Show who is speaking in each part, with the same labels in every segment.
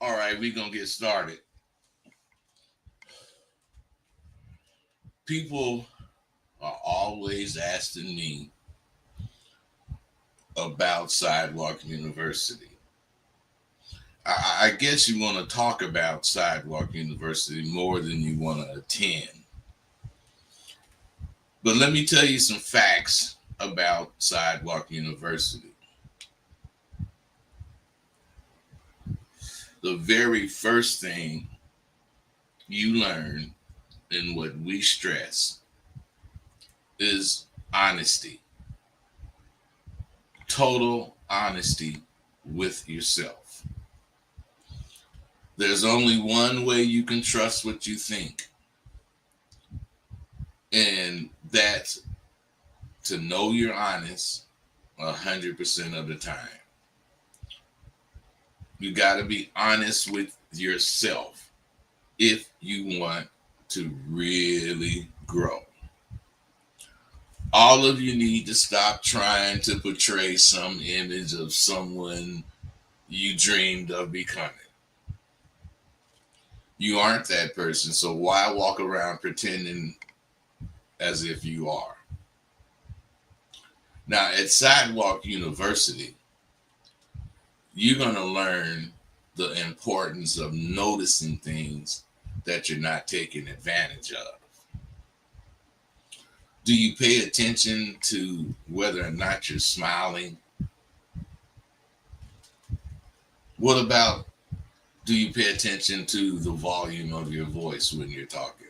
Speaker 1: All right, we're going to get started. People are always asking me about Sidewalk University. I guess you want to talk about Sidewalk University more than you want to attend. But let me tell you some facts about Sidewalk University. The very first thing you learn and what we stress is honesty, total honesty with yourself. There's only one way you can trust what you think, and that's to know you're honest 100% of the time. You got to be honest with yourself if you want to really grow. All of you need to stop trying to portray some image of someone you dreamed of becoming. You aren't that person, so why walk around pretending as if you are? Now, at Sidewalk University, you're going to learn the importance of noticing things that you're not taking advantage of. Do you pay attention to whether or not you're smiling? What about, do you pay attention to the volume of your voice when you're talking?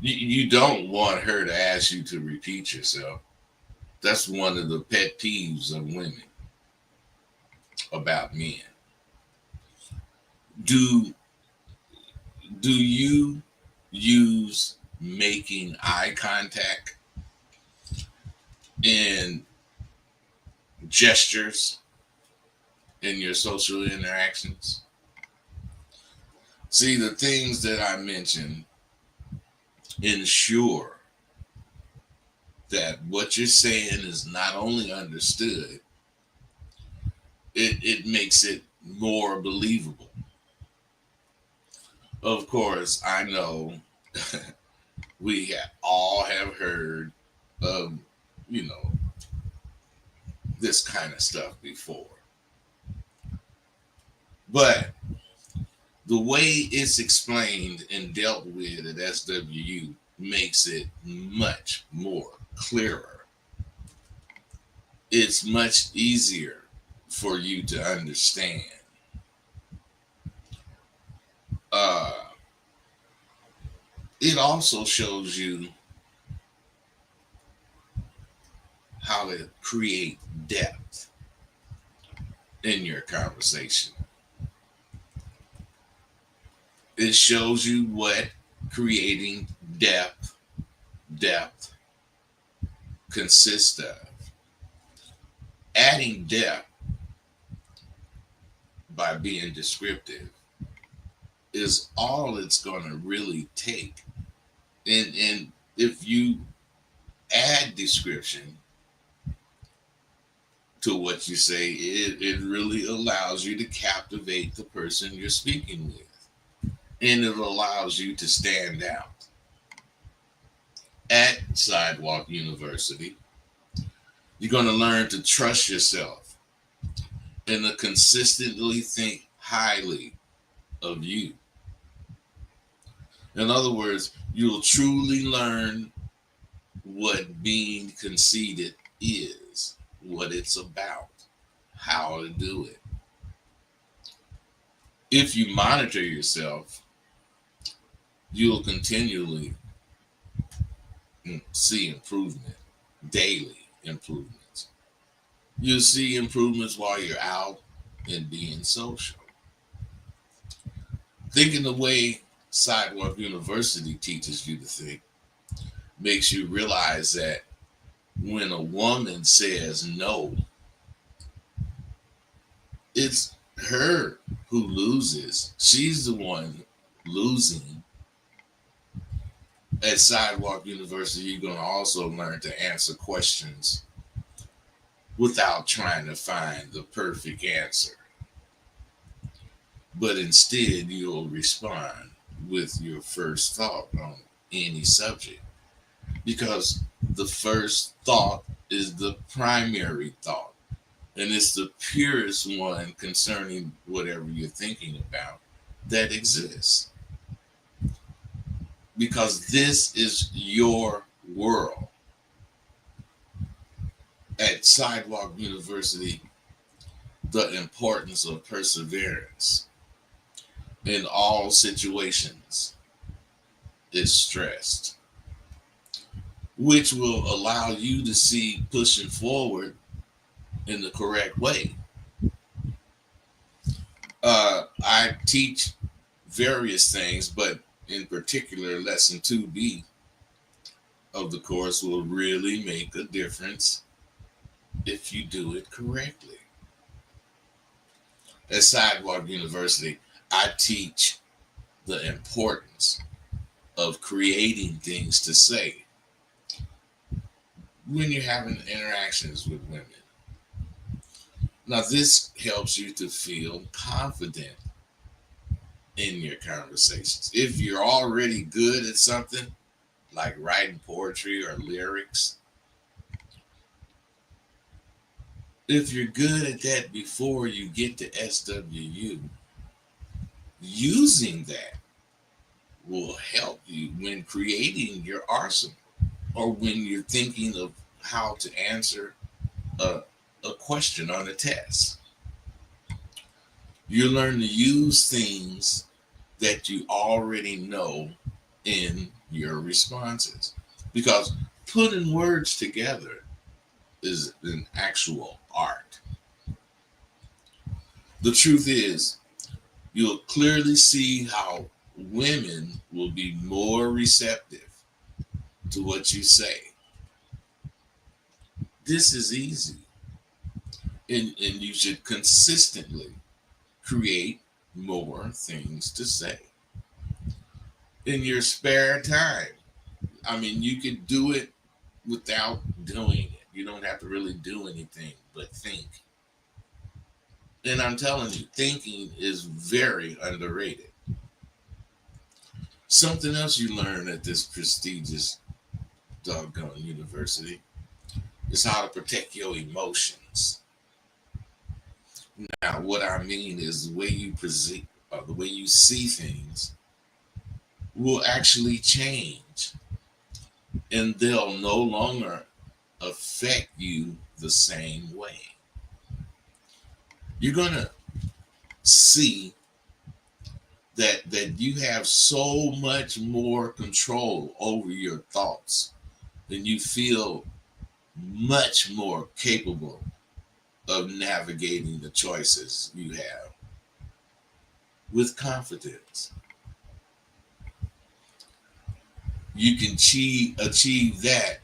Speaker 1: You don't want her to ask you to repeat yourself. That's one of the pet peeves of women about men. Do you use making eye contact and gestures in your social interactions? See, the things that I mentioned ensure that what you're saying is not only understood, it makes it more believable. Of course, I know all have heard of, you know, this kind of stuff before. But the way it's explained and dealt with at SWU makes it much more clearer. It's much easier for you to understand. It also shows you how to create depth in your conversation. It shows you what creating depth consists of. Adding depth by being descriptive is all it's going to really take. And if you add description to what you say, it really allows you to captivate the person you're speaking with. And it allows you to stand out. At Sidewalk University, you're going to learn to trust yourself and to consistently think highly of you. In other words, you'll truly learn what being conceited is, what it's about, how to do it. If you monitor yourself, you'll continually see improvement, daily improvements. You'll see improvements while you're out and being social. Thinking the way Sidewalk University teaches you to think makes you realize that when a woman says no, it's her who loses. She's the one losing. At Sidewalk University, you're going to also learn to answer questions without trying to find the perfect answer. but instead you'll respond with your first thought on any subject, because the first thought is the primary thought, and it's the purest one concerning whatever you're thinking about that exists, because this is your world. At Sidewalk University, the importance of perseverance in all situations is stressed, which will allow you to see pushing forward in the correct way. I teach various things, but in particular, lesson 2B of the course will really make a difference if you do it correctly. At Sidewalk University, I teach the importance of creating things to say when you're having interactions with women. Now, this helps you to feel confident in your conversations. If you're already good at something, like writing poetry or lyrics, if you're good at that before you get to SWU, using that will help you when creating your arsenal, or when you're thinking of how to answer a, a question on a test. You learn to use things that you already know in your responses, because putting words together is an actual art. The truth is, you'll clearly see how women will be more receptive to what you say. This is easy, and you should consistently create more things to say in your spare time. I mean, you could do it without doing it. You don't have to really do anything but think. And I'm telling you, thinking is very underrated. Something else you learn at this prestigious doggone university is how to protect your emotions. Now, what I mean is the way you present, the way you see things will actually change, and they'll no longer affect you the same way. You're gonna see that you have so much more control over your thoughts, and you feel much more capable of navigating the choices you have with confidence. You can achieve that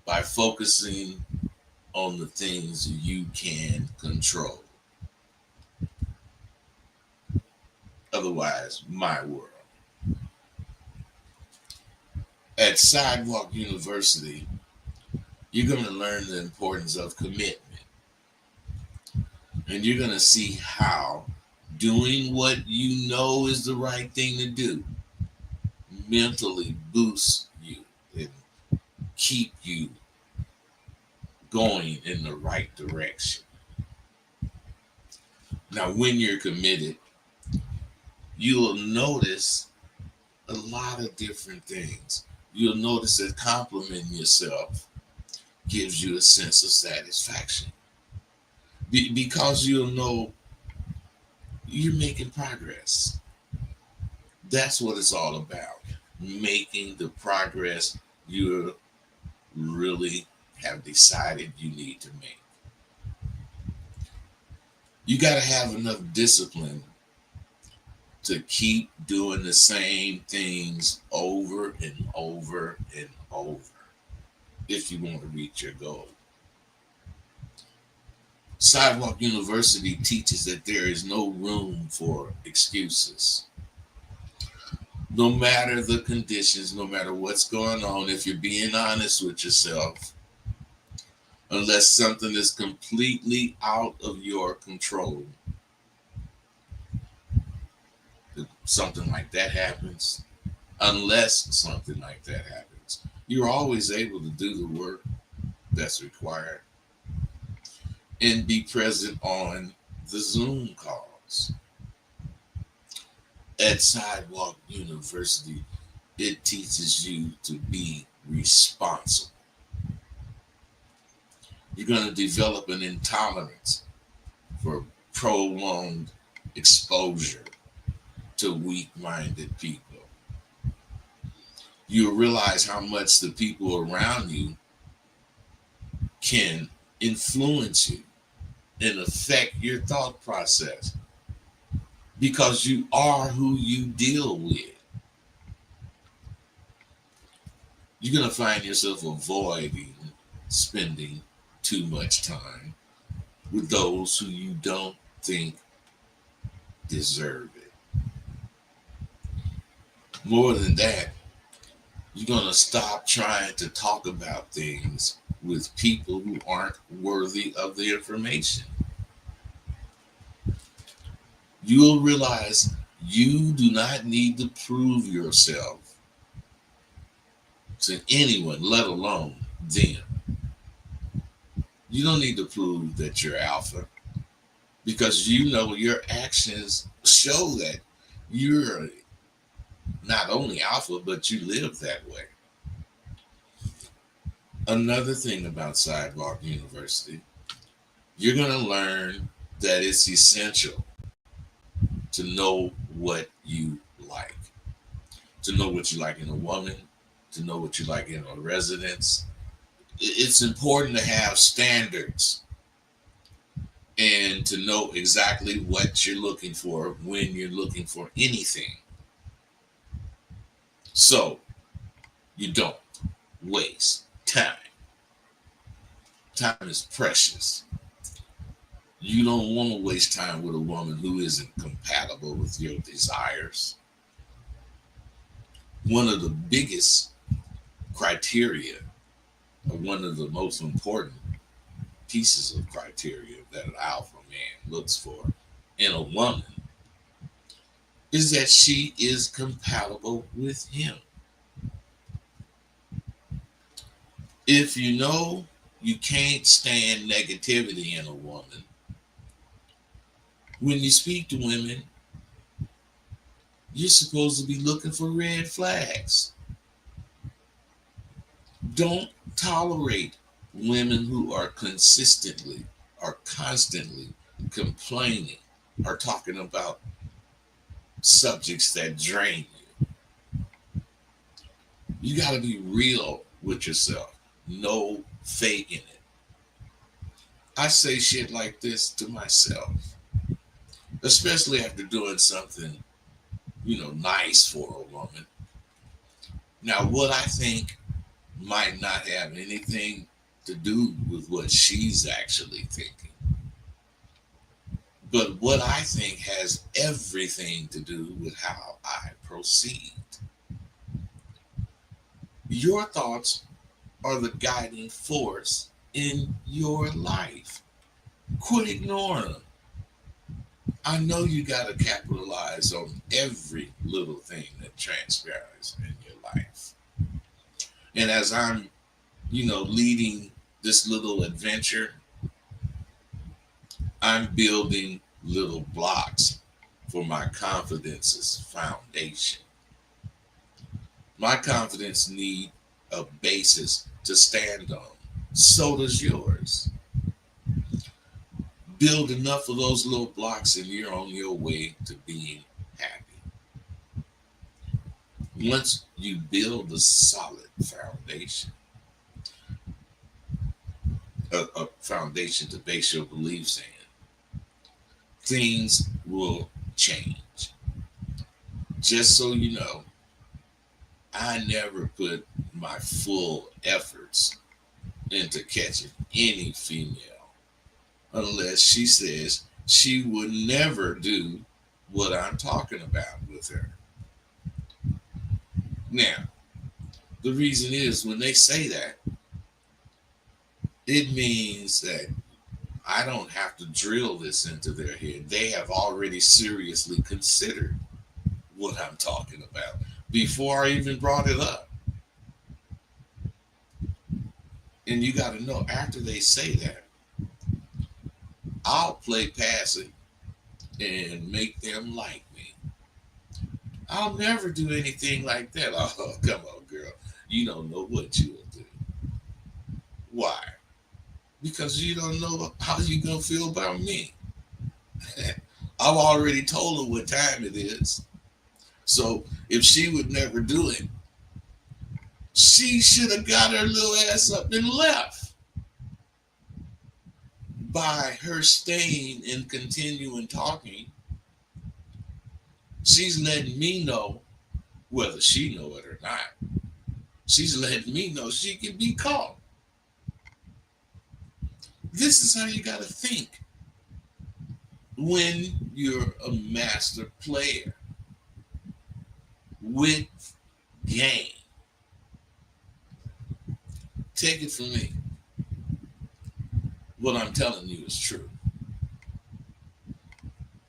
Speaker 1: by focusing on the things you can control. Otherwise, my world. At Sidewalk University, you're going to learn the importance of commitment. And you're going to see how doing what you know is the right thing to do mentally boosts you and keep you going in the right direction. Now, when you're committed, you'll notice a lot of different things. You'll notice that complimenting yourself gives you a sense of satisfaction, because you'll know you're making progress. That's what it's all about, making the progress you really have decided you need to make. You got to have enough discipline to keep doing the same things over and over and over if you want to reach your goal. Sidewalk University teaches that there is no room for excuses. No matter the conditions, no matter what's going on, if you're being honest with yourself, unless something is completely out of your control, something like that happens, unless something like that happens, you're always able to do the work that's required and be present on the Zoom calls. At Sidewalk University, it teaches you to be responsible. You're going to develop an intolerance for prolonged exposure to weak minded people. You'll realize how much the people around you can influence you and affect your thought process because you are who you deal with. You're going to find yourself avoiding spending too much time with those who you don't think deserve it. More than that, you're going to stop trying to talk about things with people who aren't worthy of the information. You'll realize you do not need to prove yourself to anyone, let alone them. You don't need to prove that you're alpha because you know your actions show that you're not only alpha, but you live that way. Another thing about Sidewalk University, you're going to learn that it's essential to know what you like, to know what you like in a woman, to know what you like in a residence. It's important to have standards and to know exactly what you're looking for when you're looking for anything. So you don't waste time. Time is precious. You don't want to waste time with a woman who isn't compatible with your desires. One of the biggest criteria, or one of the most important pieces of criteria that an alpha man looks for in a woman is that she is compatible with him. If you know you can't stand negativity in a woman, when you speak to women, you're supposed to be looking for red flags. Don't tolerate women who are consistently or constantly complaining or talking about subjects that drain you. You got to be real with yourself. No faking it. I say shit like this to myself, especially after doing something, nice for a woman. Now, what I think might not have anything to do with what she's actually thinking, but what I think has everything to do with how I proceed. Your thoughts are the guiding force in your life. Quit ignoring them. I know you got to capitalize on every little thing that transpires in your life. And as I'm, leading this little adventure, I'm building little blocks for my confidence's foundation. My confidence need a basis to stand on. So does yours. Build enough of those little blocks and you're on your way to being happy. Once you build a solid foundation, a foundation to base your beliefs in, things will change. Just so you know, I never put my full efforts into catching any female unless she says she would never do what I'm talking about with her. Now, the reason is when they say that, it means that I don't have to drill this into their head. They have already seriously considered what I'm talking about before I even brought it up. And you got to know, after they say that, I'll play passive and make them like me. I'll never do anything like that. Oh, come on, girl. You don't know what you'll do. Why? Because you don't know how you gonna feel about me. I've already told her what time it is. So if she would never do it, she should have got her little ass up and left. By her staying and continuing talking, she's letting me know, whether she know it or not, she's letting me know she can be caught. This is how you got to think when you're a master player with game. Take it from me. What I'm telling you is true.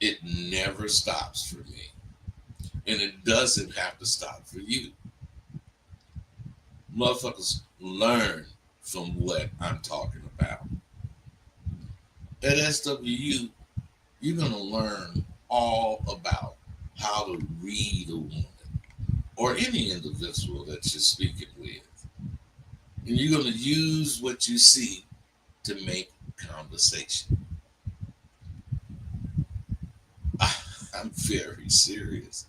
Speaker 1: It never stops for me. And it doesn't have to stop for you. Motherfuckers learn from what I'm talking about. At SWU, you're going to learn all about how to read a woman or any individual that you're speaking with. And you're going to use what you see to make conversation. I'm very serious.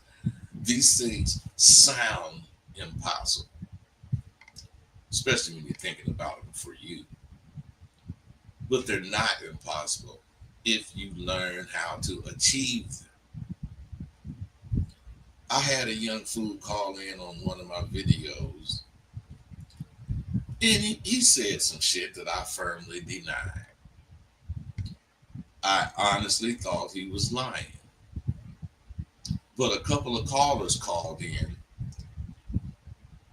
Speaker 1: These things sound impossible, especially when you're thinking about them for you. But they're not impossible if you learn how to achieve them. I had a young fool call in on one of my videos, and he said some shit that I firmly denied. I honestly thought he was lying. But a couple of callers called in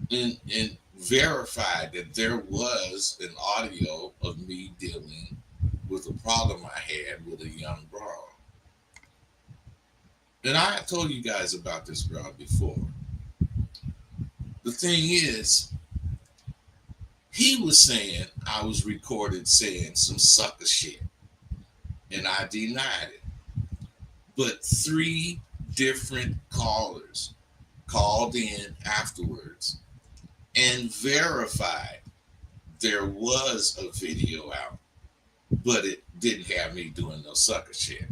Speaker 1: and verified that there was an audio of me dealing with a problem I had with a young broad. And I told you guys about this broad before. The thing is, he was saying I was recorded saying some sucker shit, and I denied it. But 3 different callers called in afterwards and verified there was a video out, but it didn't have me doing no sucker shit.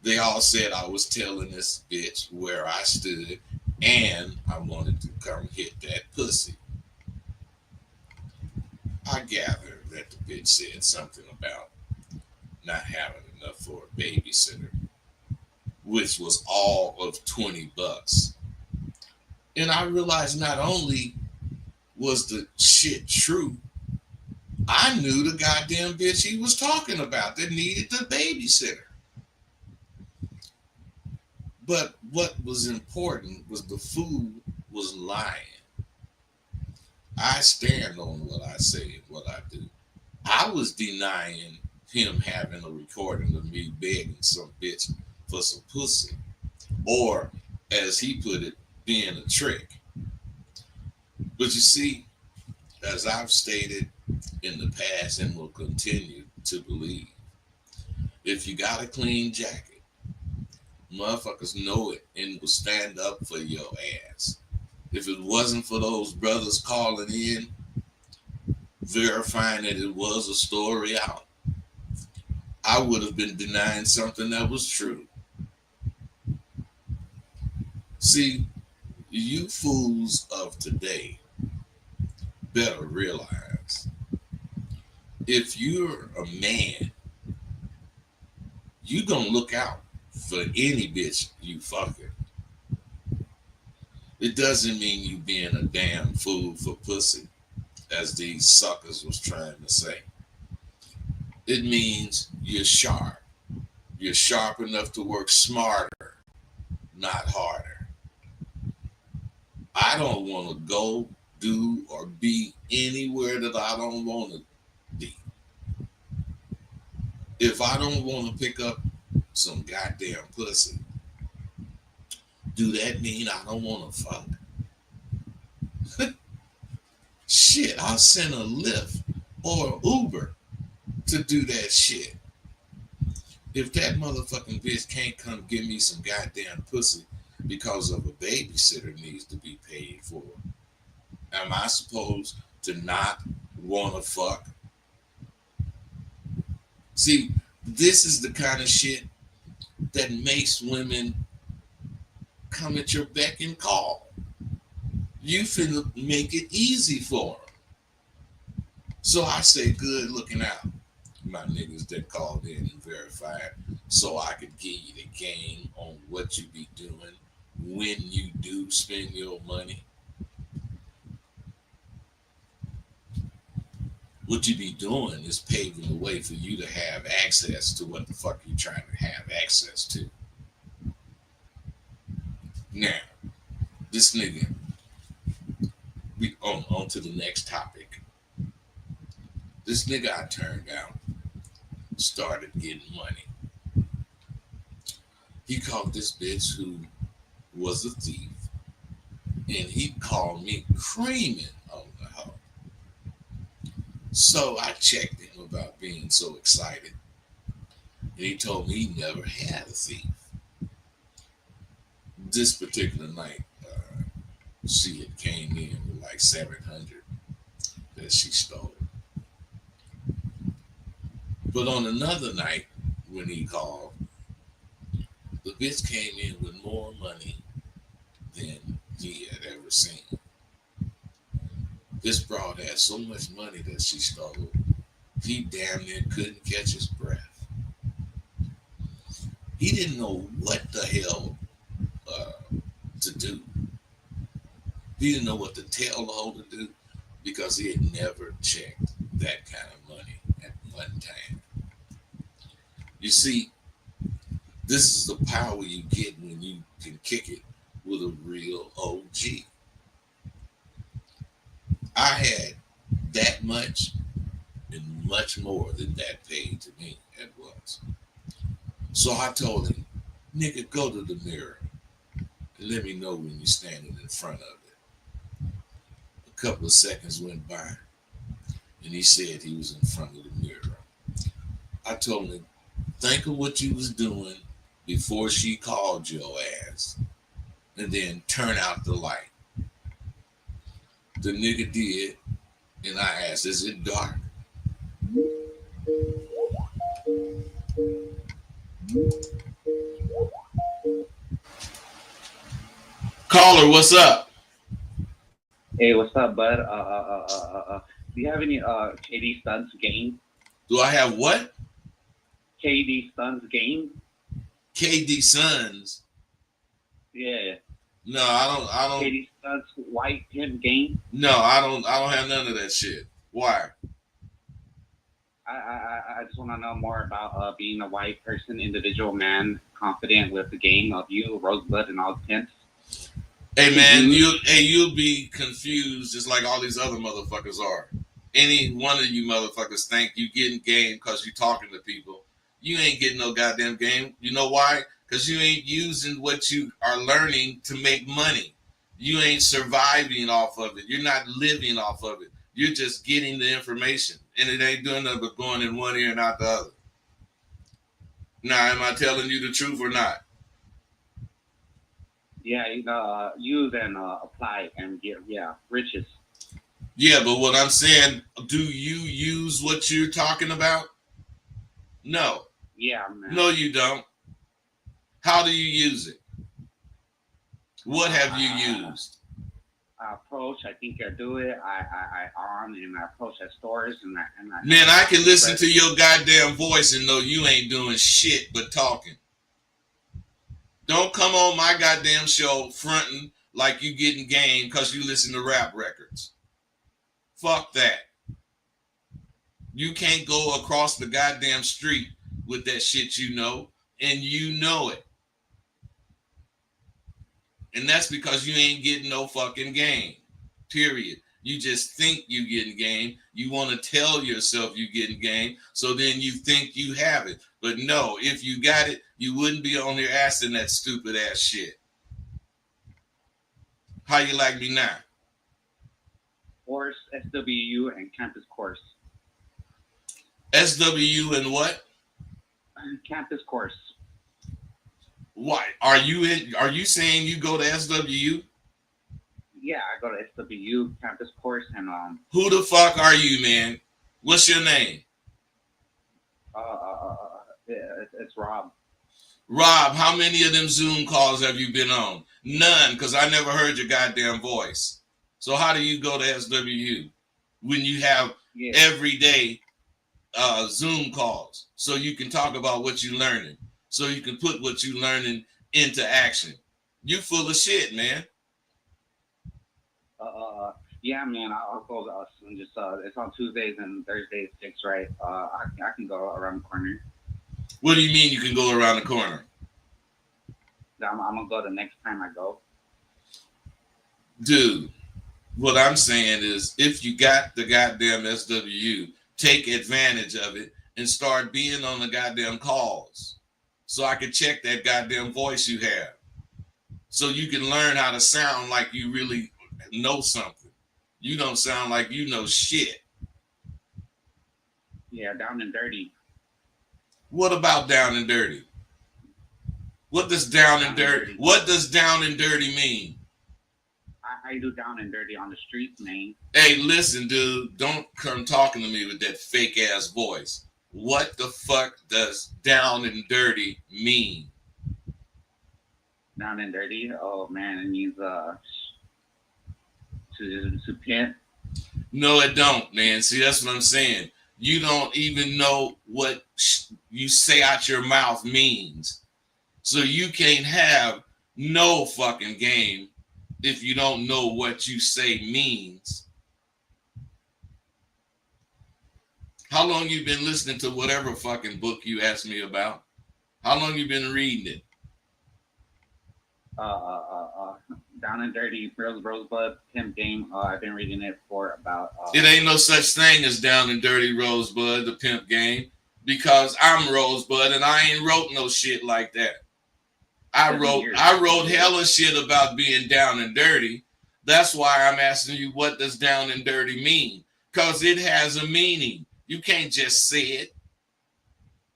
Speaker 1: They all said I was telling this bitch where I stood and I wanted to come hit that pussy. I gather that the bitch said something about not having enough for a babysitter, which was all of $20. And I realized not only was the shit true, I knew the goddamn bitch he was talking about that needed the babysitter. But what was important was the fool was lying. I stand on what I say and what I do. I was denying him having a recording of me begging some bitch for some pussy, or as he put it, being a trick. But you see, as I've stated in the past and will continue to believe, if you got a clean jacket, motherfuckers know it and will stand up for your ass. If it wasn't for those brothers calling in, verifying that it was a story out, I would have been denying something that was true. See, you fools of today better realize, if you're a man, you gonna look out for any bitch you fucking. It doesn't mean you being a damn fool for pussy, as these suckers was trying to say. It means you're sharp. You're sharp enough to work smarter, not harder. I don't want to go, do, or be anywhere that I don't want to be. If I don't want to pick up some goddamn pussy, do that mean I don't want to fuck? Shit, I'll send a Lyft or Uber to do that shit. If that motherfucking bitch can't come give me some goddamn pussy because of a babysitter needs to be paid for, am I supposed to not want to fuck? See, this is the kind of shit that makes women come at your beck and call. You finna make it easy for them. So I say, good looking out, my niggas that called in and verified, so I could give you the game on what you be doing when you do spend your money. What you be doing is paving the way for you to have access to what the fuck you trying to have access to. Now, this nigga, we on to the next topic. This nigga I turned down started getting money. He caught this bitch who was a thief, and he called me creaming on the hoe. So I checked him about being so excited, and he told me he never had a thief. This particular night, she had came in with like 700 that she stole. But on another night, when he called, the bitch came in with more money than he had ever seen. This broad had so much money that she stole, he damn near couldn't catch his breath. He didn't know what the hell to do. He didn't know what to tell the hoe to do because he had never checked that kind of money at one time. You see, this is the power you get when you can kick it with a real OG. I had that much and much more than that paid to me at once. So I told him, nigga, go to the mirror and let me know when you're standing in front of it. A couple of seconds went by and he said he was in front of the mirror. I told him, think of what you was doing before she called your ass and then turn out the light. The nigga did, and I asked, is it dark? Caller, what's up?
Speaker 2: Hey, what's up, bud? Do you have any KD Stunts game?
Speaker 1: Do I have what?
Speaker 2: KD Stunts game?
Speaker 1: KD Sons?
Speaker 2: Yeah.
Speaker 1: No, I don't.
Speaker 2: KD Stunts white pimp game?
Speaker 1: No, I don't have none of that shit. Why?
Speaker 2: I just want to know more about being a white person, individual man, confident with the game of you, Rosebud, and all the pimps.
Speaker 1: Hey man, you'll be confused just like all these other motherfuckers are. Any one of you motherfuckers think you getting game because you talking to people. You ain't getting no goddamn game. You know why? Because you ain't using what you are learning to make money. You ain't surviving off of it. You're not living off of it. You're just getting the information. And it ain't doing nothing but going in one ear and out the other. Now, am I telling you the truth or not?
Speaker 2: Yeah, use and apply and get riches.
Speaker 1: Yeah, but what I'm saying, do you use what you're talking about? No.
Speaker 2: Yeah, man.
Speaker 1: No, you don't. How do you use it? What have you used?
Speaker 2: I approach. I think I do it. I on and I approach at stores and I.
Speaker 1: Man, I can listen to your goddamn voice and know you ain't doing shit but talking. Don't come on my goddamn show fronting like you getting game because you listen to rap records. Fuck that. You can't go across the goddamn street with that shit you know, and you know it. And that's because you ain't getting no fucking game. Period. You just think you getting game. You want to tell yourself you getting game, so then you think you have it. But no, if you got it, you wouldn't be on there asking that stupid ass shit. How you like me now?
Speaker 2: Course, SWU, and campus course.
Speaker 1: SWU and what?
Speaker 2: Campus course.
Speaker 1: Why are you in? Are you saying you go to SWU?
Speaker 2: Yeah, I go to SWU campus course, and
Speaker 1: Who the fuck are you, man? What's your name?
Speaker 2: it's Rob.
Speaker 1: Rob, how many of them Zoom calls have you been on? None, because I never heard your goddamn voice. So how do you go to SWU when you have
Speaker 2: Yeah.
Speaker 1: everyday Zoom calls so you can talk about what you're learning, so you can put what you're learning into action? You full of shit, man.
Speaker 2: Uh, uh, uh, yeah, man. I'll go to us and just it's on Tuesdays and Thursdays 6, right? I can go around the corner.
Speaker 1: What do you mean you can go around the corner?
Speaker 2: I'm gonna go the next time I go.
Speaker 1: Dude, what I'm saying is if you got the goddamn SWU, take advantage of it and start being on the goddamn calls so I can check that goddamn voice you have so you can learn how to sound like you really know something. You don't sound like you know shit.
Speaker 2: Yeah, down and dirty.
Speaker 1: What about down and dirty? What does down and
Speaker 2: Down and
Speaker 1: dirty?
Speaker 2: dirty.
Speaker 1: What does down and dirty mean?
Speaker 2: I do down and dirty on the streets, man.
Speaker 1: Hey, listen, dude, don't come talking to me with that fake ass voice. What the fuck does down and dirty mean?
Speaker 2: Down and dirty. Oh man, it means to pimp.
Speaker 1: No, it don't, man. See, that's what I'm saying. You don't even know what you say out your mouth means. So you can't have no fucking game if you don't know what you say means. How long you been listening to whatever fucking book you asked me about? How long you been reading it?
Speaker 2: Uh, uh, uh, uh, Down and dirty. Rosebud pimp game. I've been reading it for about.
Speaker 1: It ain't no such thing as down and dirty Rosebud, the pimp game, because I'm Rosebud and I ain't wrote no shit like that. I wrote hella shit about being down and dirty. That's why I'm asking you, what does down and dirty mean? Because it has a meaning. You can't just say it.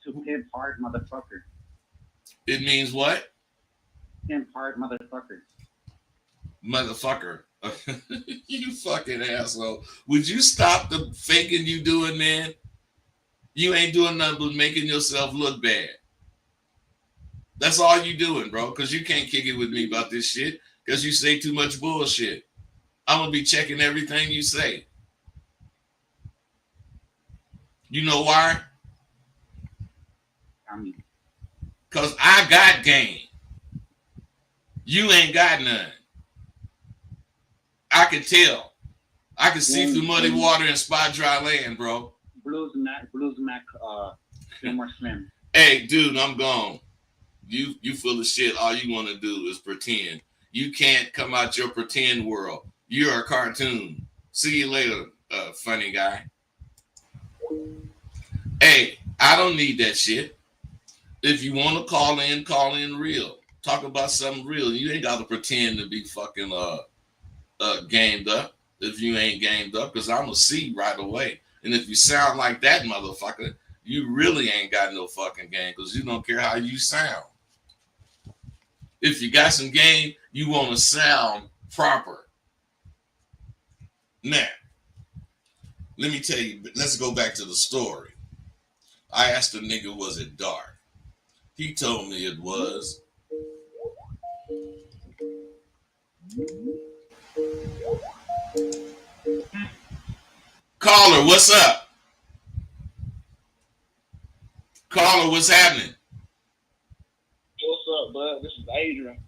Speaker 2: To pimp hard, motherfucker.
Speaker 1: It means what?
Speaker 2: Pimp hard, motherfucker.
Speaker 1: Motherfucker. You fucking asshole. Would you stop the faking you doing, man? You ain't doing nothing but making yourself look bad. That's all you doing, bro, because you can't kick it with me about this shit because you say too much bullshit. I'm going to be checking everything you say. You know why? Because I got game. You ain't got none. I can tell. I can see through muddy water and spot dry land, bro.
Speaker 2: Blues Mac, more slim.
Speaker 1: Hey, dude, I'm gone. You full of shit. All you want to do is pretend. You can't come out your pretend world. You're a cartoon. See you later, funny guy. Hey, I don't need that shit. If you want to call in real. Talk about something real. You ain't got to pretend to be fucking gamed up if you ain't gamed up, because I'm going to see right away. And if you sound like that motherfucker, you really ain't got no fucking game because you don't care how you sound. If you got some game, you want to sound proper. Now, let me tell you, let's go back to the story. I asked the nigga, was it dark? He told me it was. Caller, what's up? Caller, what's happening?
Speaker 3: What's up, bud? This is Adrian.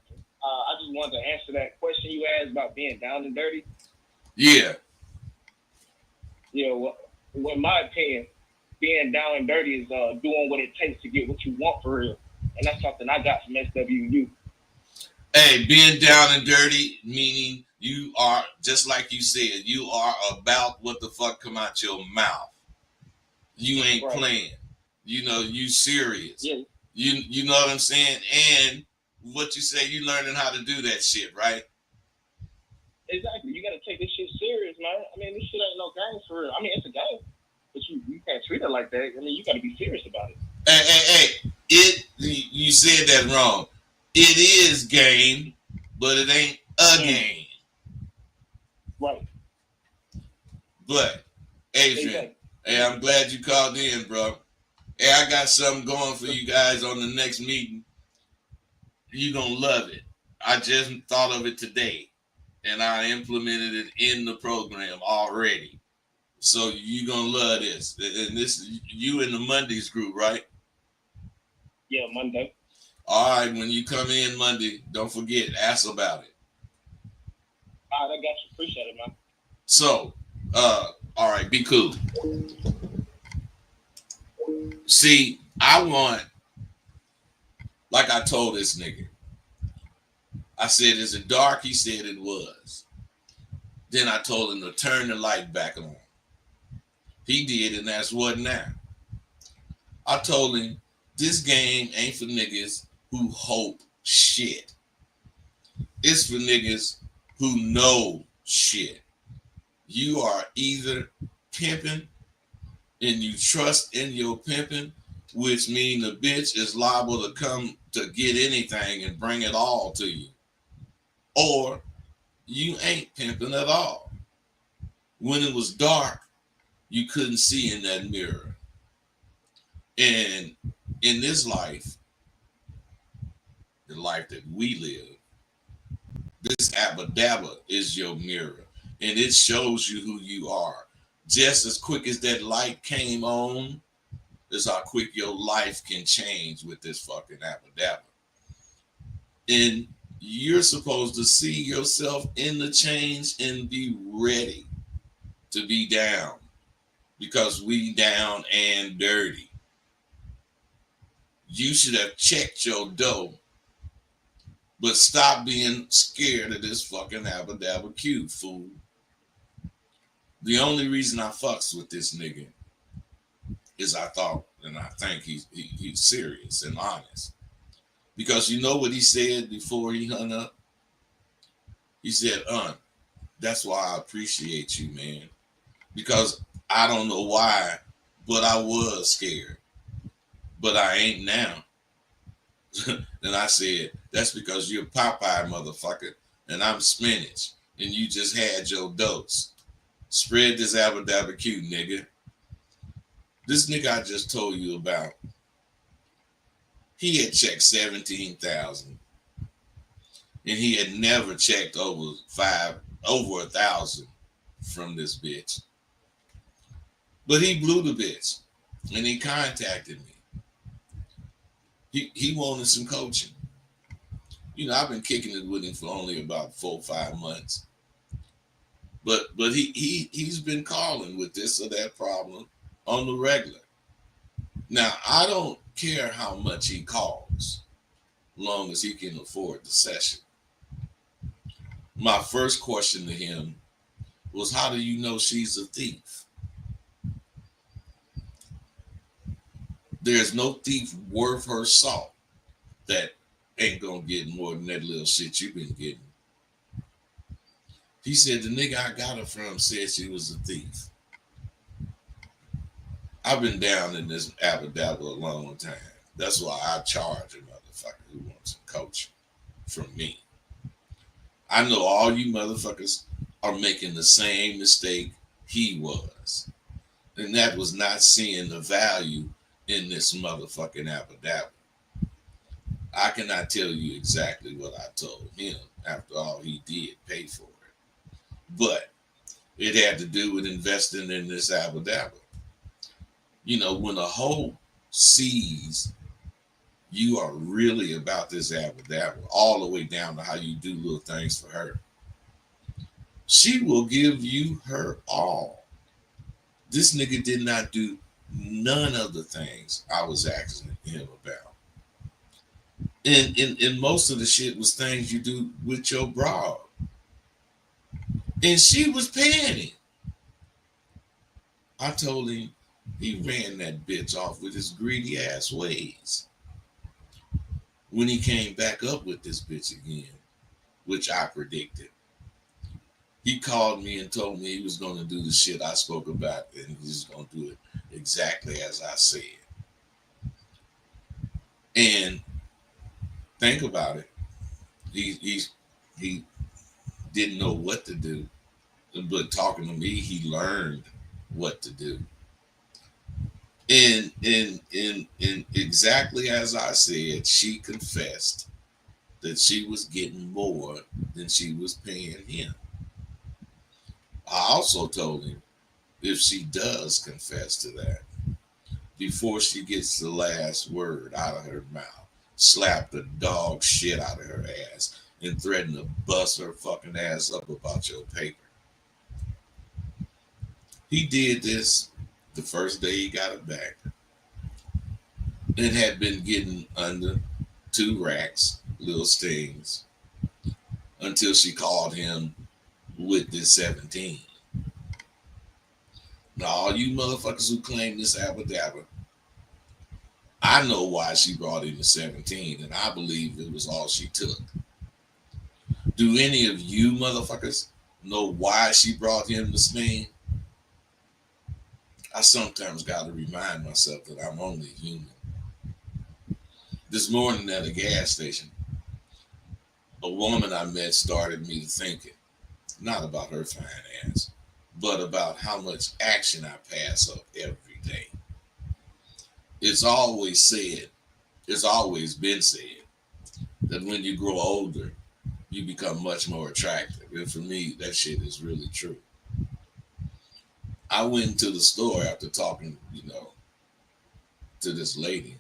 Speaker 3: I just wanted to answer that question you asked about being down and dirty.
Speaker 1: Yeah.
Speaker 3: You know, in my opinion, being down and dirty is doing what it takes to get what you want for real. And that's something I got from SWU.
Speaker 1: Hey, being down and dirty, meaning you are, just like you said, you are about what the fuck come out your mouth. You ain't right. Playing. You know, you serious.
Speaker 3: Yeah.
Speaker 1: You know what I'm saying? And what you say, you learning how to do that shit, right?
Speaker 3: man. I mean, this shit ain't no game for real. I mean, it's a game, but you can't treat it like that. I mean, you got to be serious about it.
Speaker 1: Hey, you said that wrong. It is game, but it ain't a game.
Speaker 3: Right.
Speaker 1: But Adrian,
Speaker 3: Exactly.
Speaker 1: hey, I'm glad you called in, bro. Hey, I got something going for you guys on the next meeting. You're gonna love it. I just thought of it today, and I implemented it in the program already. So you're gonna love this. And this you in the Mondays group, right?
Speaker 3: Yeah, Monday.
Speaker 1: All right, when you come in Monday, don't forget, ask about it.
Speaker 3: All right, I got you. Appreciate it, man.
Speaker 1: So, all right, be cool. See, I want, like I told this nigga, I said, is it dark? He said it was. Then I told him to turn the light back on. He did, and that's what now. I told him, this game ain't for niggas who hope shit. It's for niggas who know shit. You are either pimping and you trust in your pimping, which means the bitch is liable to come to get anything and bring it all to you. Or you ain't pimping at all. When it was dark, you couldn't see in that mirror. And in this life, the life that we live, this Abba Dabba is your mirror. And it shows you who you are. Just as quick as that light came on, is how quick your life can change with this fucking Abba Dabba. And you're supposed to see yourself in the change and be ready to be down, because we down and dirty. You should have checked your dough, but stop being scared of this fucking Abba Dabba Q, fool. The only reason I fucks with this nigga is I thought, and I think he's serious and honest. Because you know what he said before he hung up? He said, that's why I appreciate you, man. Because I don't know why, but I was scared. But I ain't now. And I said, that's because you're Popeye, motherfucker, and I'm spinach, and you just had your dose. Spread this Abba Dabba Q, nigga. This nigga I just told you about, he had checked 17,000, and he had never checked over 1,000 from this bitch. But he blew the bitch, and he contacted me. He wanted some coaching. You know, I've been kicking it with him for only about 4 or 5 months. But he's been calling with this or that problem on the regular. Now, I don't care how much he calls, long as he can afford the session. My first question to him was, how do you know she's a thief? There's no thief worth her salt that ain't gonna get more than that little shit you've been getting. He said, the nigga I got her from said she was a thief. I've been down in this Abba Dabba a long time. That's why I charge a motherfucker who wants some coaching from me. I know all you motherfuckers are making the same mistake he was. And that was not seeing the value in this motherfucking Abba Dabba. I cannot tell you exactly what I told him. After all, he did pay for it. But it had to do with investing in this Abba Dabba. You know, when a hoe sees you are really about this Abba Dabba, all the way down to how you do little things for her, she will give you her all. This nigga did not do none of the things I was asking him about. And most of the shit was things you do with your broad. And she was paying him. I told him he ran that bitch off with his greedy ass ways. When he came back up with this bitch again, which I predicted, He called me and told me he was going to do the shit I spoke about, and he's going to do it exactly as I said. And think about it. He didn't know what to do, but talking to me, he learned what to do. And exactly as I said, she confessed that she was getting more than she was paying him. I also told him if she does confess to that, before she gets the last word out of her mouth, slap the dog shit out of her ass and threaten to bust her fucking ass up about your paper. He did this the first day he got it back and had been getting under 2 racks, little stings, until she called him with this 17. Now, all you motherfuckers who claim this abba I know why she brought him the 17, and I believe it was all she took. Do any of you motherfuckers know why she brought him the sting? I sometimes got to remind myself that I'm only human. This morning at a gas station, a woman I met started me to thinking, not about her fine ass, but about how much action I pass up every day. It's always said, it's always been said, that when you grow older, you become much more attractive. And for me, that shit is really true. I went to the store after talking, to this lady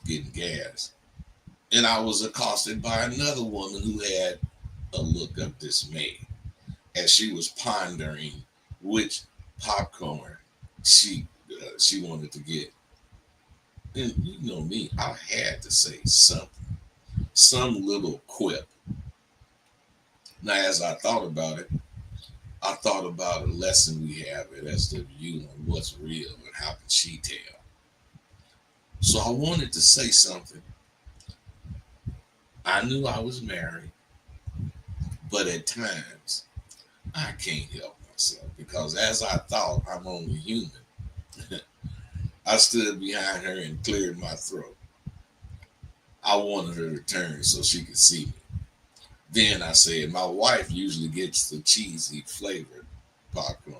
Speaker 1: getting gas. And I was accosted by another woman who had a look of dismay as she was pondering which popcorn she wanted to get. And you know me, I had to say something, some little quip. Now, as I thought about it, I thought about a lesson we have at SWU on what's real and how can she tell. So I wanted to say something. I knew I was married, but at times I can't help myself because as I thought I'm only human, I stood behind her and cleared my throat. I wanted her to turn so she could see me. Then I said, my wife usually gets the cheesy flavored popcorn,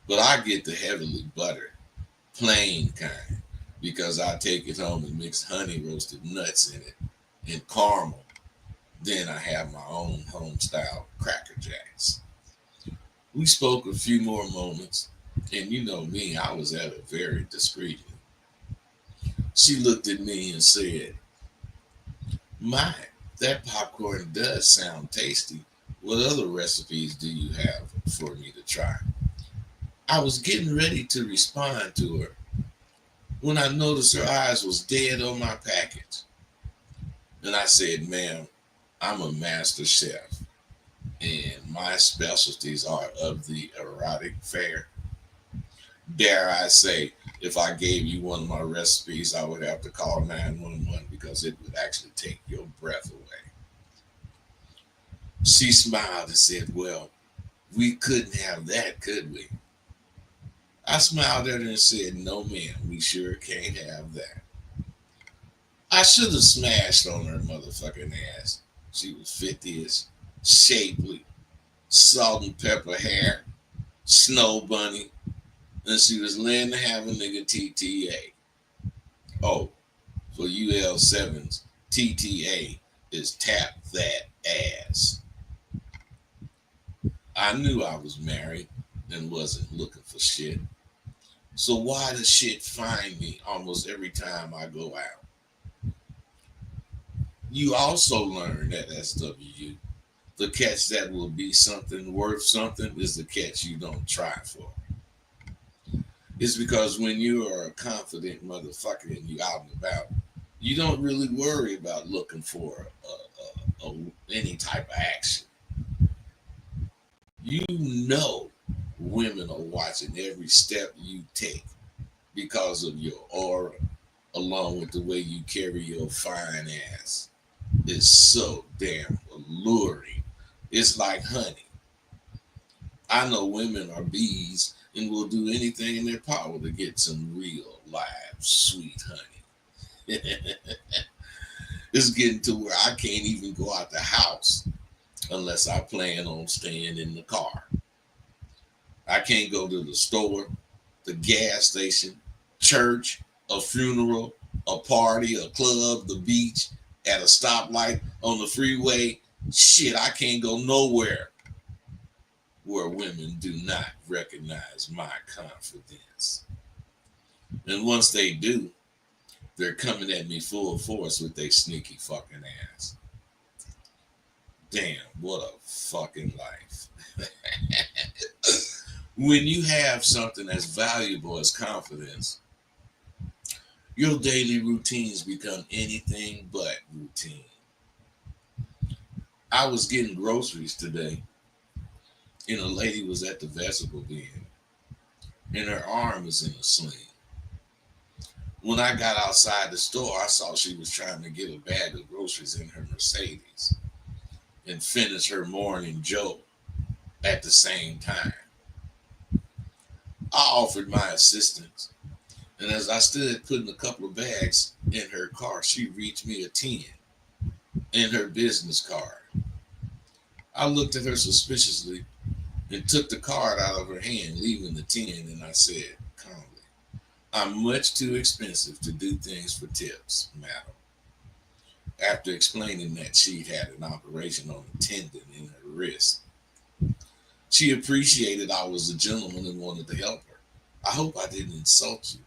Speaker 1: but I get the heavily buttered, plain kind because I take it home and mix honey roasted nuts in it and caramel. Then I have my own home style Cracker Jacks. We spoke a few more moments, and you know me, I was at her very discreetly. She looked at me and said, my, that popcorn does sound tasty. What other recipes do you have for me to try? I was getting ready to respond to her when I noticed her eyes was dead on my package. And I said, ma'am, I'm a master chef and my specialties are of the erotic fare. Dare I say, if I gave you one of my recipes, I would have to call 911 because it would actually take your breath away. She smiled and said, well, we couldn't have that, could we? I smiled at her and said, no, ma'am, we sure can't have that. I should have smashed on her motherfucking ass. She was 50ish, shapely, salt and pepper hair, snow bunny, and she was laying to have a nigga TTA. Oh, for UL7s, TTA is tap that ass. I knew I was married and wasn't looking for shit. So why does shit find me almost every time I go out? You also learn at SWU, the catch that will be something worth something is the catch you don't try for. It's because when you are a confident motherfucker and you out and about, you don't really worry about looking for any type of action. You know women are watching every step you take because of your aura, along with the way you carry your fine ass. It's so damn alluring. It's like honey. I know women are bees and will do anything in their power to get some real, live, sweet honey. It's getting to where I can't even go out the house unless I plan on staying in the car. I can't go to the store, the gas station, church, a funeral, a party, a club, the beach, at a stoplight, on the freeway. Shit, I can't go nowhere where women do not recognize my confidence. And once they do, they're coming at me full force with their sneaky fucking ass. Damn, what a fucking life. When you have something as valuable as confidence, your daily routines become anything but routine. I was getting groceries today, and a lady was at the vegetable bin, and her arm was in a sling. When I got outside the store, I saw she was trying to get a bag of groceries in her Mercedes and finish her morning joke at the same time. I offered my assistance, and as I stood putting a couple of bags in her car, she reached me a 10 in her business card. I looked at her suspiciously and took the card out of her hand, leaving the 10, and I said calmly, I'm much too expensive to do things for tips, madam. After explaining that she had an operation on a tendon in her wrist, she appreciated I was a gentleman and wanted to help her. I hope I didn't insult you.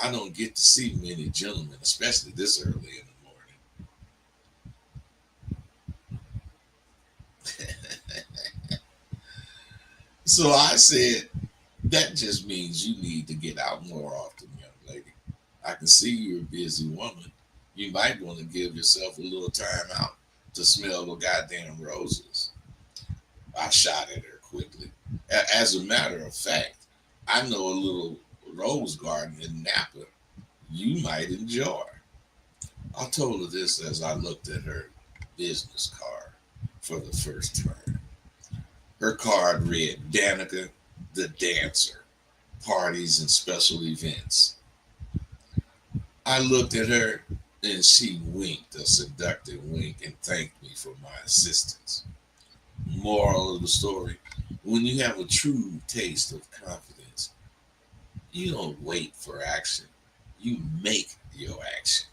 Speaker 1: I don't get to see many gentlemen, especially this early in the morning. So I said, that just means you need to get out more often, young lady. I can see you're a busy woman. You might want to give yourself a little time out to smell the goddamn roses. I shot at her quickly. As a matter of fact, I know a little rose garden in Napa you might enjoy. I told her this as I looked at her business card for the first time. Her card read Danica the Dancer, parties and special events. I looked at her and she winked a seductive wink and thanked me for my assistance. Moral of the story, when you have a true taste of confidence, you don't wait for action. You make your action.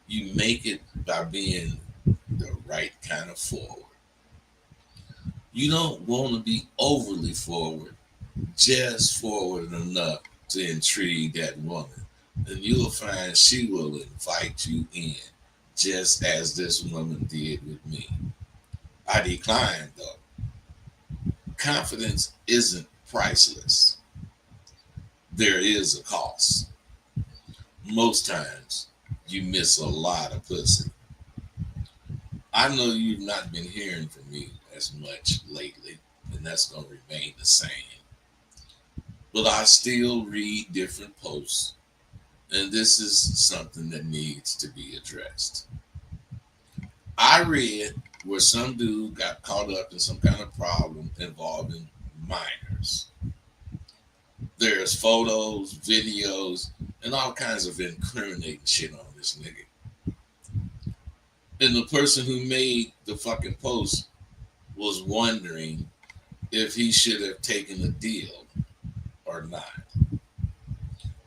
Speaker 1: You make it by being the right kind of forward. You don't want to be overly forward, just forward enough to intrigue that woman. And you'll find she will invite you in, just as this woman did with me. I declined though. Confidence isn't priceless. There is a cost. Most times, you miss a lot of pussy. I know you've not been hearing from me as much lately, and that's going to remain the same. But I still read different posts, and this is something that needs to be addressed. I read where some dude got caught up in some kind of problem involving minors. There's photos, videos, and all kinds of incriminating shit on this nigga. And the person who made the fucking post was wondering if he should have taken a deal or not.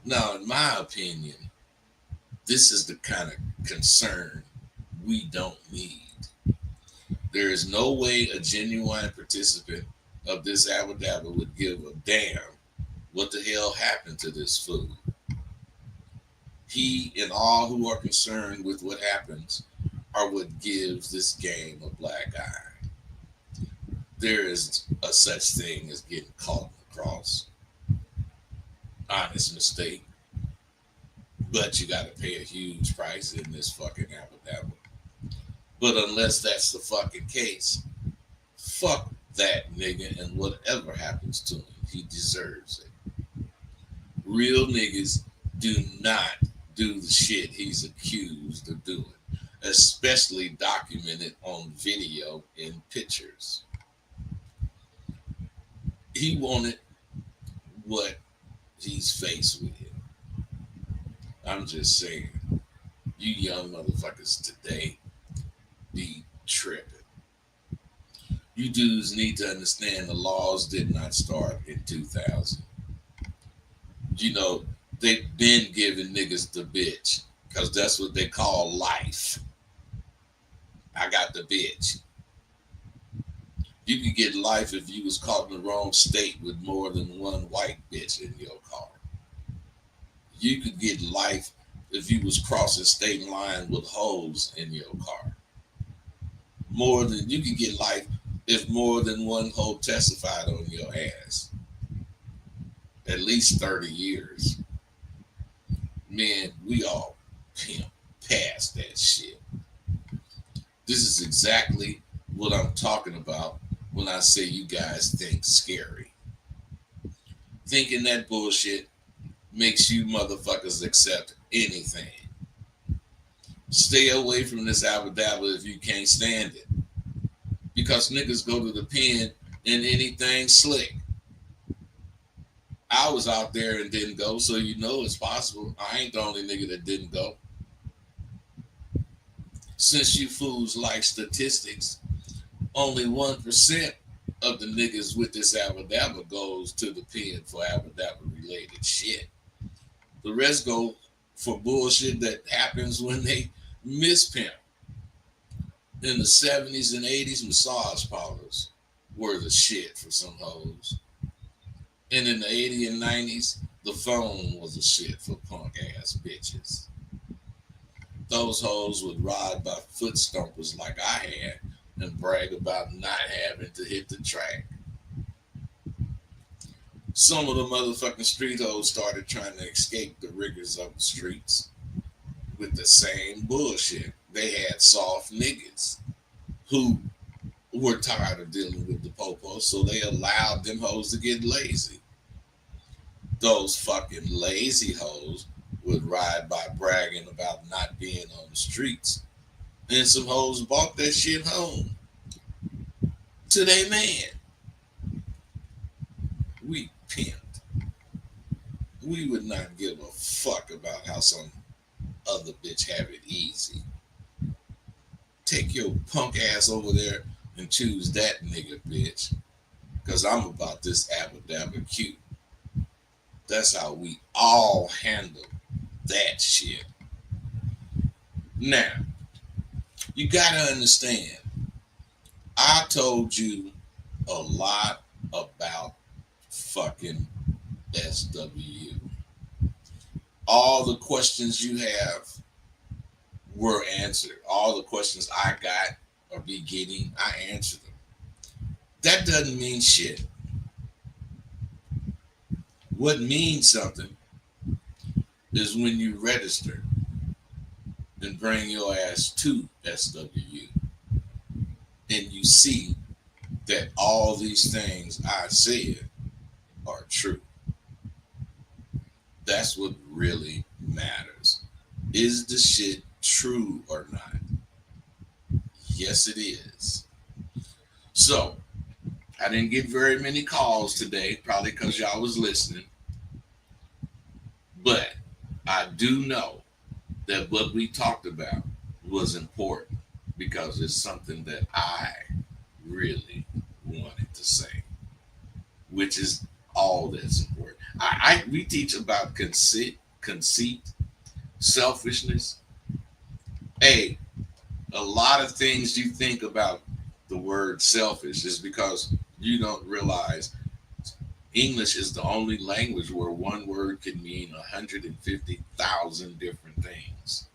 Speaker 1: Now, in my opinion, this is the kind of concern we don't need. There is no way a genuine participant of this abadabba would give a damn what the hell happened to this fool. He and all who are concerned with what happens are what gives this game a black eye. There is a such thing as getting caught in the cross. Honest mistake. But you got to pay a huge price in this fucking abadabba. But unless that's the fucking case, fuck that nigga and whatever happens to him, he deserves it. Real niggas do not do the shit he's accused of doing, especially documented on video and pictures. He wanted what he's faced with. I'm just saying, you young motherfuckers today be tripping. You dudes need to understand the laws did not start in 2000. You know, they've been giving niggas the bitch because that's what they call life. I got the bitch. You could get life if you was caught in the wrong state with more than one white bitch in your car. You could get life if you was crossing state line with hoes in your car. More than you could get life if more than one hoe testified on your ass. At least 30 years. Man, we all pimp past that shit. This is exactly what I'm talking about when I say you guys think scary. Thinking that bullshit makes you motherfuckers accept anything. Stay away from this abadabba if you can't stand it. Because niggas go to the pen and anything slick. I was out there and didn't go, so you know it's possible. I ain't the only nigga that didn't go. Since you fools like statistics, only 1% of the niggas with this abadabba goes to the pen for abadabba related shit. The rest go for bullshit that happens when they mispimp. In the 70s and 80s, massage parlors were the shit for some hoes. And in the 80s and 90s, the phone was the shit for punk ass bitches. Those hoes would ride by foot stompers like I had and brag about not having to hit the track. Some of the motherfucking street hoes started trying to escape the rigors of the streets with the same bullshit. They had soft niggas who were tired of dealing with the popo, so they allowed them hoes to get lazy. Those fucking lazy hoes would ride by bragging about not being on the streets. And some hoes bought that shit home to their man. We pimped. We would not give a fuck about how some other bitch have it easy. Take your punk ass over there and choose that nigga, bitch. Because I'm about this abadabba cute. That's how we all handle that shit. Now, you gotta understand, I told you a lot about fucking SWU. All the questions you have were answered. All the questions I got or be getting, I answered them. That doesn't mean shit. What means something is when you register and bring your ass to SWU and you see that all these things I said are true. That's what really matters. Is the shit true or not? Yes, it is. So, I didn't get very many calls today, probably because y'all was listening. But I do know that what we talked about was important because it's something that I really wanted to say, which is all that's important. We teach about conceit, selfishness. Hey, a lot of things you think about the word selfish is because you don't realize English is the only language where one word can mean 150,000 different things.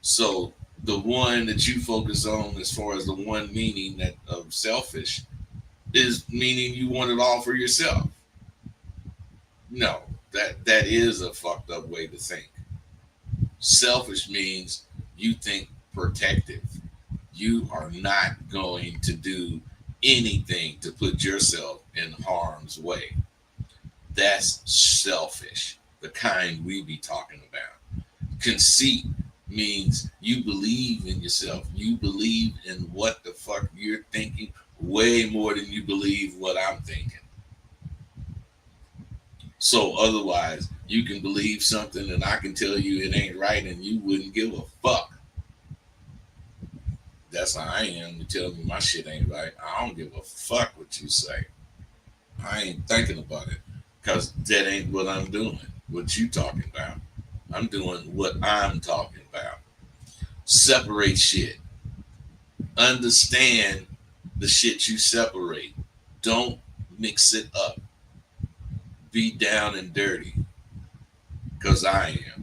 Speaker 1: So the one that you focus on as far as the one meaning that of selfish is meaning you want it all for yourself. No, that is a fucked up way to think. Selfish means you think protective. You are not going to do anything to put yourself in harm's way. That's selfish, the kind we be talking about. Conceit means you believe in yourself. You believe in what the fuck you're thinking, way more than you believe what I'm thinking. So otherwise, you can believe something and I can tell you it ain't right and you wouldn't give a fuck. That's how I am. You tell me my shit ain't right. I don't give a fuck what you say. I ain't thinking about it because that ain't what I'm doing. What you talking about? I'm doing what I'm talking about. Separate shit. Understand the shit you separate. Don't mix it up. Be down and dirty because I am.